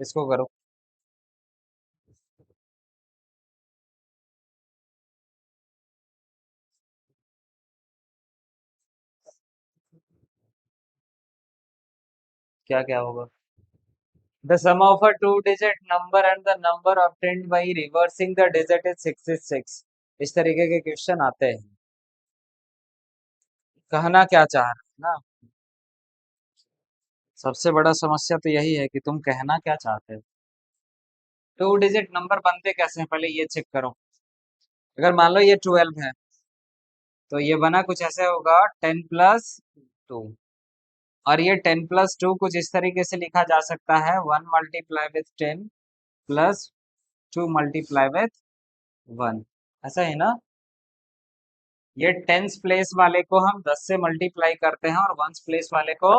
Speaker 1: इसको करो। क्या क्या होगा? The sum of a two-digit number and the number obtained by reversing the digit is 66। इस तरीके के क्वेश्चन आते हैं। कहना क्या चाह रहे हैं ना? सबसे बड़ा समस्या तो यही है कि तुम कहना क्या चाहते हो। टू डिजिट नंबर बनते कैसे हैं, पहले ये चेक करो। अगर मान लो ये 12 है, तो ये बना कुछ ऐसे होगा, 10+2। और ये 10+2 कुछ इस तरीके से लिखा जा सकता है, 1 × 10 प्लस 2 × 1। ऐसा है ना? ये टेंस प्लेस वाले को हम 10 से मल्टीप्लाई करते हैं और वंस प्लेस वाले को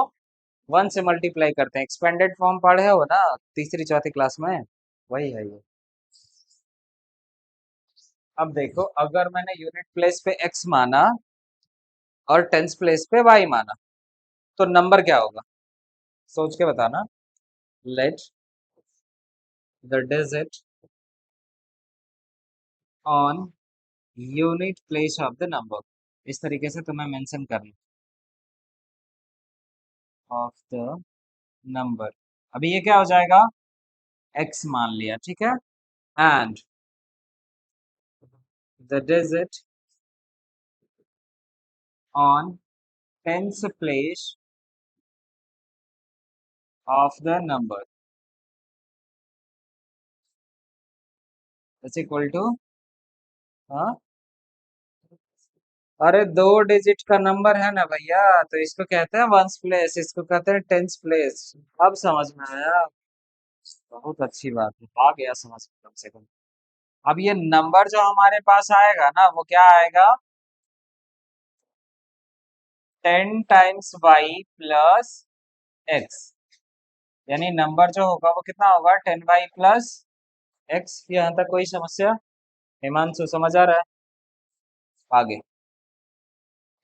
Speaker 1: 1 से मल्टीप्लाई करते हैं। एक्सपेंडेड फॉर्म पढ़े हो ना, तीसरी चौथी क्लास में? वही है ये। अब देखो, अगर मैंने यूनिट प्लेस पे x माना और टेंस प्लेस पे y माना, तो नंबर क्या होगा? सोच के बताना। Let the digit on unit place of the number, इस तरीके से तुम्हें मेंशन करना, ऑफ द नंबर। अभी ये क्या हो जाएगा? x मान लिया, ठीक है? And the digit on tens place of the number is equal to, हाँ, अरे दो डिजिट का नंबर है ना भैया, तो इसको कहते हैं वंस प्लेस, इसको कहते हैं टेंस प्लेस। अब समझ में आया? बहुत अच्छी बात है, आ गया समझ में कम से कम। अब ये नंबर जो हमारे पास आएगा ना, वो क्या आएगा? 10 टाइम्स y प्लस एक्स। यानी नंबर जो होगा वो कितना होगा? 10y plus x. यहाँ तक कोई समस्या? हिमांशु समझ आ रहा है? आगे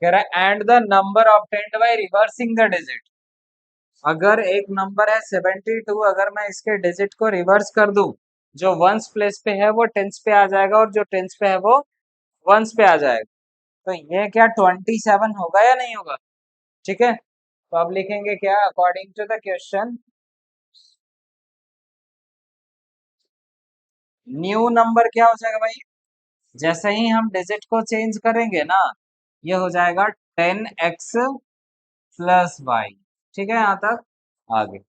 Speaker 1: कह रहा है and the number obtained by reversing the digit. अगर एक नंबर है 72, अगर मैं इसके डिजिट को रिवर्स कर दूं, जो वंस प्लेस पे है वो टेंस पे आ जाएगा और जो टेंस पे है वो वंस पे आ जाएगा। तो ये क्या 27 होगा या नहीं होगा? ठीक है, तो अब लिखेंगे क्या according to the question. New number क्या हो जाएगा भाई? जैसे ही हम डिजिट को चेंज करेंगे ना, ये हो जाएगा 10x प्लस वाई। ठीक है यहाँ तक? आगे,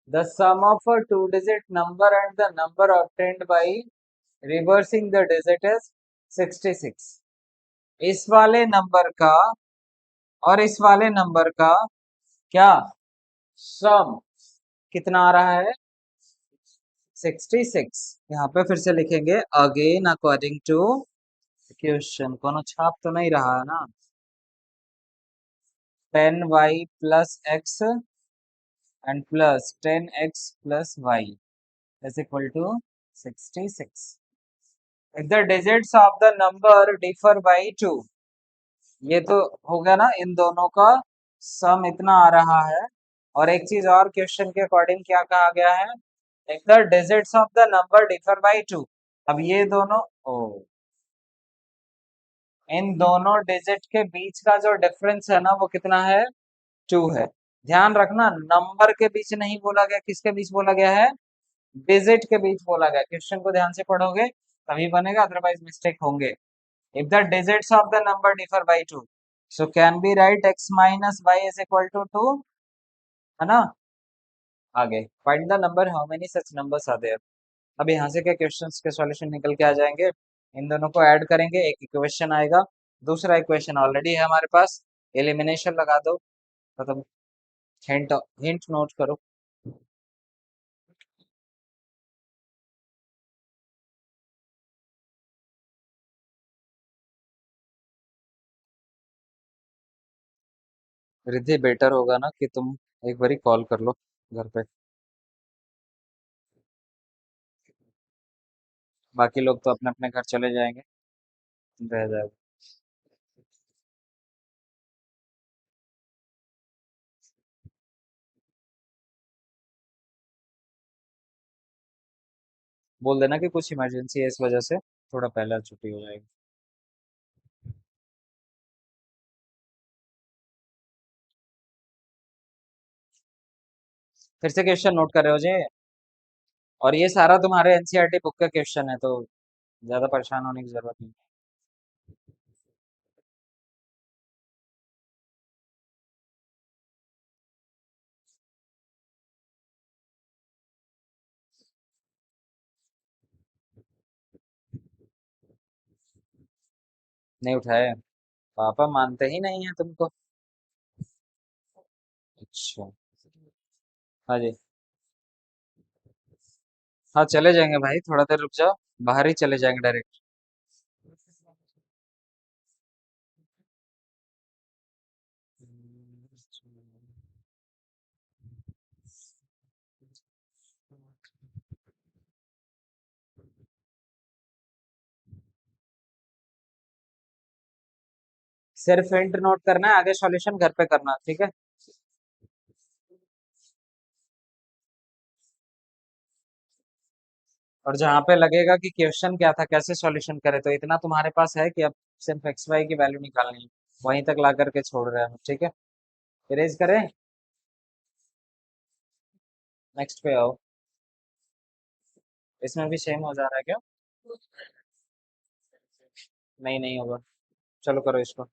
Speaker 1: the sum of a two digit number and the number obtained by reversing the digit is 66। इस वाले नंबर का और इस वाले नंबर का क्या सम कितना आ रहा है? 66। यहाँ पे फिर से लिखेंगे अगेन अकॉर्डिंग टू क्वेश्चन, कोनो छाप तो नहीं रहा है ना? 10y plus X and plus 10x plus Y is equal to 66। If the digits of the number differ by 2, ये तो हो गया ना, इन दोनों का सम इतना आ रहा है। और एक चीज और क्वेश्चन के अकॉर्डिंग क्या कहा गया है? If the digits of the number differ by 2। अब ये दोनों, ओ, इन दोनों डिजिट के बीच का जो डिफरेंस है ना वो कितना है? 2 है। ध्यान रखना, नंबर के बीच नहीं बोला गया, किसके बीच बोला गया है? डिजिट के बीच बोला गया। क्वेश्चन को ध्यान से पढ़ोगे तभी बनेगा, अदरवाइज मिस्टेक होंगे। If the digits of the number differ by 2, so can be write x minus y is equal to 2, है ना? आगे, find the number how many such numbers are there। अब यहाँ से क्या क्वेश्चंस के सॉल्यूशन निकल के आ जाएंगे? इन दोनों को ऐड करेंगे, एक इक्वेशन आएगा। दूसरा इक्वेशन ऑलरेडी है हमारे पास, एलिमिनेशन लगा दो। मतलब हिंट हिंट नोट करो। रिद्धि, बेटर होगा ना कि तुम एक बारी कॉल कर लो घर पे। बाकी लोग तो अपने अपने घर चले जाएंगे, रह जाएगा। बोल देना कि कुछ इमरजेंसी है, इस वजह से थोड़ा पहले छुट्टी हो जाएगी। फिर से क्वेश्चन नोट कर रहे हो जी? और ये सारा तुम्हारे एनसीईआरटी बुक का क्वेश्चन है, तो ज्यादा परेशान होने की जरूरत नहीं। नहीं उठाए? पापा मानते ही नहीं है तुमको। अच्छा। हाँ जी। हाँ चले जाएंगे भाई, थोड़ा देर रुक जाओ, बाहर ही चले जाएंगे डायरेक्ट। सिर्फ हिंट नोट करना है, आगे सॉल्यूशन घर पे करना, ठीक है? और जहाँ पे लगेगा कि क्वेश्चन क्या था, कैसे सॉल्यूशन करे, तो इतना तुम्हारे पास है कि अब सिर्फ एक्स वाई की वैल्यू निकालनी है, वहीं तक ला करके छोड़ रहे हैं हम, ठीक है? इरेज करें? नेक्स्ट पे आओ। इसमें भी सेम हो जा रहा है क्या? नहीं, नहीं होगा। चलो करो इसको।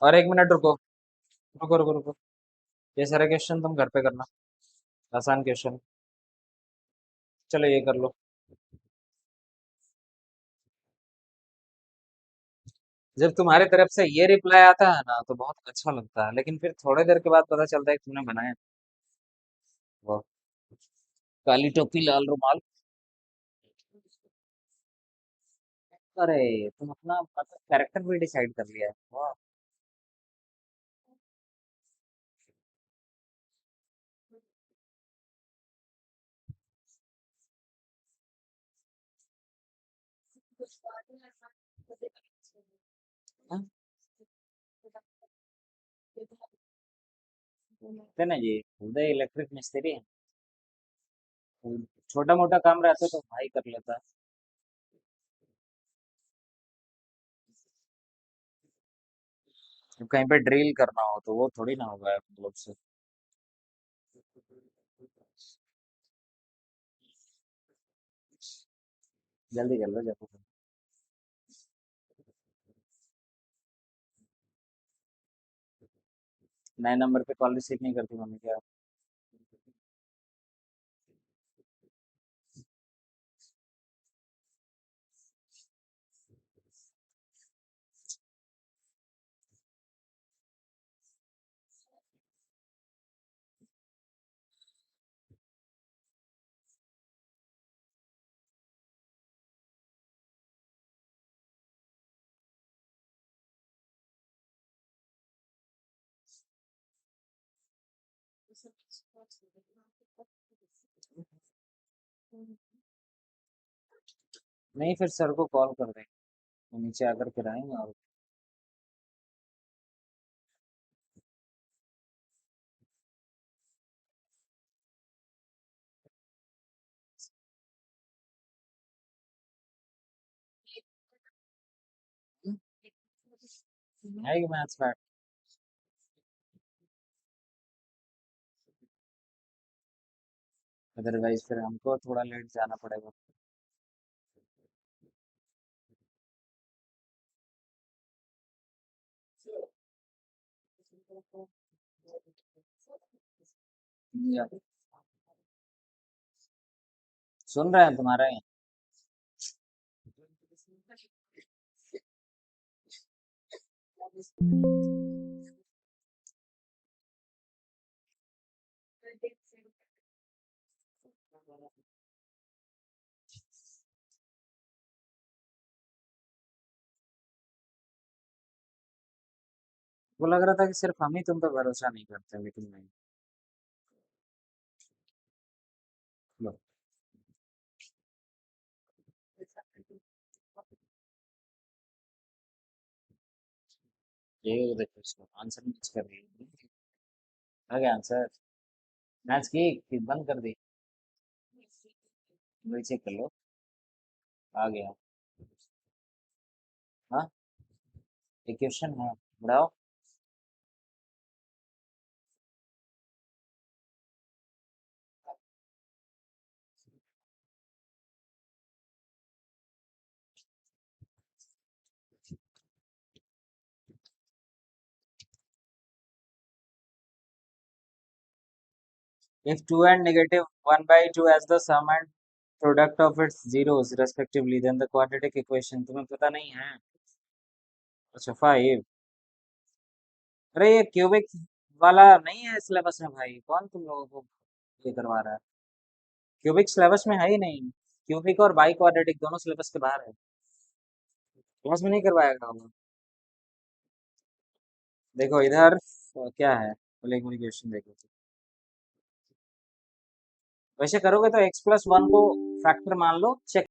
Speaker 1: और एक मिनट रुको, रुको रुको रुको। ये सारे क्वेश्चन तुम घर पे करना, आसान क्वेश्चन। चलो ये कर लो। जब तुम्हारी तरफ से ये रिप्लाई आता है ना तो बहुत अच्छा लगता है, लेकिन फिर थोड़ी देर के बाद पता चलता है कि तुमने बनाया। वाह, काली टोपी लाल रुमाल। अरे, तुम अपना मतलब कैरेक्टर भी डिसाइड कर लिया है, वाह। हाँ, है ना जी, उदय इलेक्ट्रिक मिस्त्री है। छोटा मोटा काम रहता तो भाई कर लेता। जब कहीं पे ड्रिल करना हो तो वो थोड़ी ना होगा मतलब से। जल्दी कर लो जब। 9 नंबर पे कॉल रिसीव नहीं करती मम्मी क्या? नहीं फिर सर को कॉल कर देंगे, वो नीचे आकर के आएंगे और आएगी मैथ्स का। अदरवाइज फिर हमको थोड़ा लेट जाना पड़ेगा। या, सुन रहे हैं तुम्हारे यहाँ। वो लग रहा था कि सिर्फ हम ही तुम पे भरोसा नहीं करते, लेकिन नहीं। लो, ये देखो इसको आंसर मैच कर रही है। आ गया आंसर। मैच की कि बंद कर दी? वही चेक कर लो। आ गया। हाँ, एक क्वेश्चन है, बढ़ाओ। If 2 and negative 1 by 2 as the sum and product of its zeros respectively, then the quadratic equation तुम्हें पता नहीं है? अच्छा 5। अरे ये क्यूबिक वाला नहीं है सिलेबस में भाई, कौन तुम लोगों को ये करवा रहा है? क्यूबिक सिलेबस में है ही नहीं। क्यूबिक और बाई क्वाड्रेटिक दोनों सिलेबस के बाहर है। क्लास में नहीं करवाएगा वो। देखो इधर क्या है, बोले एक क्वेश्चन देखो। वैसे करोगे तो x+1 को फैक्टर मान लो, चेक